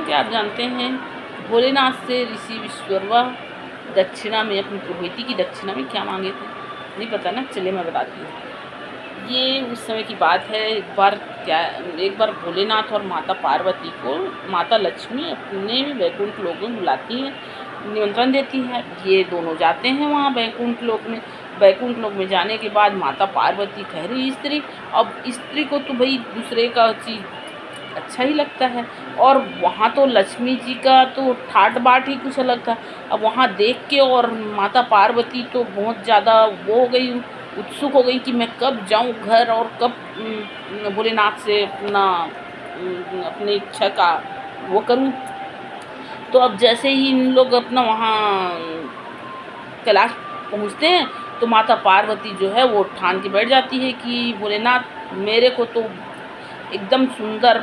क्या आप जानते हैं भोलेनाथ से ऋषि विश्वकर्मा दक्षिणा में अपनी पुरोहिती की दक्षिणा में क्या मांगे थे? नहीं पता ना? चलिए मैं बताती हूँ। ये उस समय की बात है। एक बार भोलेनाथ और माता पार्वती को माता लक्ष्मी अपने वैकुंठ लोक में बुलाती हैं, निमंत्रण देती हैं। ये दोनों जाते हैं वहाँ वैकुंठ लोक में। वैकुंठ लोक में जाने के बाद माता पार्वती ठहरी स्त्री। अब स्त्री को तो भाई दूसरे का चीज़ अच्छा ही लगता है, और वहाँ तो लक्ष्मी जी का तो ठाट बाट ही कुछ अलग था। अब वहाँ देख के और माता पार्वती तो बहुत ज़्यादा वो हो गई, उत्सुक हो गई कि मैं कब जाऊँ घर और कब भोलेनाथ से अपनी इच्छा का वो करूँ। तो अब जैसे ही इन लोग अपना वहाँ कैलाश पहुँचते हैं तो माता पार्वती जो है वो ठान के बैठ जाती है कि भोलेनाथ मेरे को तो एकदम सुंदर,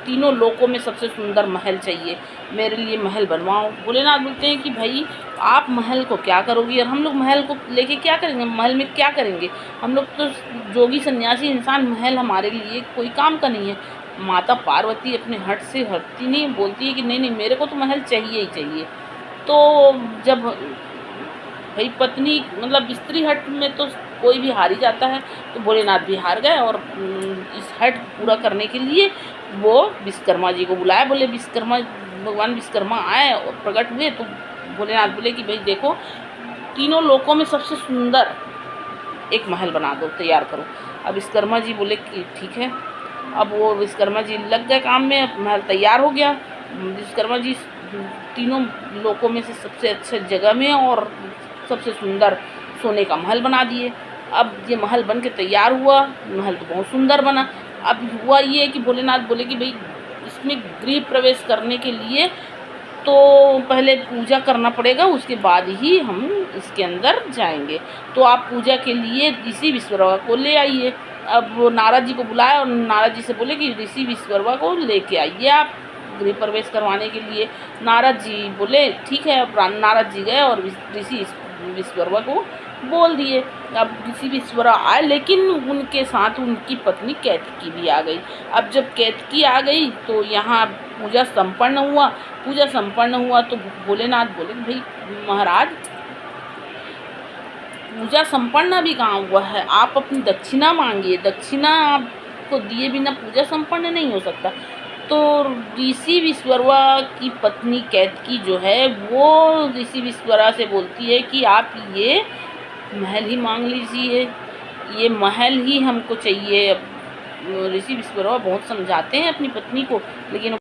तीनों लोकों में सबसे सुंदर महल चाहिए, मेरे लिए महल बनवाओ। भोलेनाथ बोलते हैं कि भाई आप महल को क्या करोगी और हम लोग महल को लेके क्या करेंगे, महल में क्या करेंगे, हम लोग तो जोगी सन्यासी इंसान, महल हमारे लिए कोई काम का नहीं है। माता पार्वती अपने हट से हटती नहीं, बोलती है कि नहीं नहीं मेरे को तो महल चाहिए ही चाहिए। तो जब भाई पत्नी मतलब स्त्री हट में तो कोई भी हार ही जाता है, तो भोलेनाथ भी हार गए और इस हट पूरा करने के लिए वो विश्वकर्मा जी को बुलाया। बोले विश्वकर्मा, भगवान विश्वकर्मा आए और प्रकट हुए तो भोलेनाथ बोले कि भाई देखो तीनों लोकों में सबसे सुंदर एक महल बना दो, तैयार करो। अब विश्वकर्मा जी बोले कि ठीक है। अब वो विश्वकर्मा जी लग गए काम में, महल तैयार हो गया। विश्वकर्मा जी तीनों लोकों में से सबसे अच्छे जगह में और सबसे सुंदर सोने का महल बना दिए। अब ये महल बन के तैयार हुआ, महल तो बहुत सुंदर बना। अब हुआ ये कि भोलेनाथ बोले कि भाई इसमें गृह प्रवेश करने के लिए तो पहले पूजा करना पड़ेगा, उसके बाद ही हम इसके अंदर जाएंगे। तो आप पूजा के लिए ऋषि विश्वकर्मा को ले आइए। अब वो नारद जी को बुलाया और नारद जी से बोले कि ऋषि विश्वकर्मा को लेके आइए आप गृह प्रवेश करवाने के लिए। नारद जी बोले ठीक है। अब नारद जी गए और ऋषि विश्वकर्मा को बोल दिए। अब ऋषि विश्वकर्मा आए, लेकिन उनके साथ उनकी पत्नी कैतकी भी आ गई। अब जब कैतकी आ गई तो यहाँ पूजा संपन्न हुआ। पूजा संपन्न हुआ तो भोलेनाथ बोले भाई महाराज पूजा संपन्न भी कहाँ हुआ है, आप अपनी दक्षिणा मांगिए, दक्षिणा आपको दिए बिना पूजा संपन्न नहीं हो सकता। तो ऋषि विश्वकर्मा की पत्नी कैतकी जो है वो ऋषि विश्वकर्मा से बोलती है कि आप ये महल ही मांग लीजिए, ये महल ही हमको चाहिए। ऋषि विश्वकर्मा बहुत समझाते हैं अपनी पत्नी को, लेकिन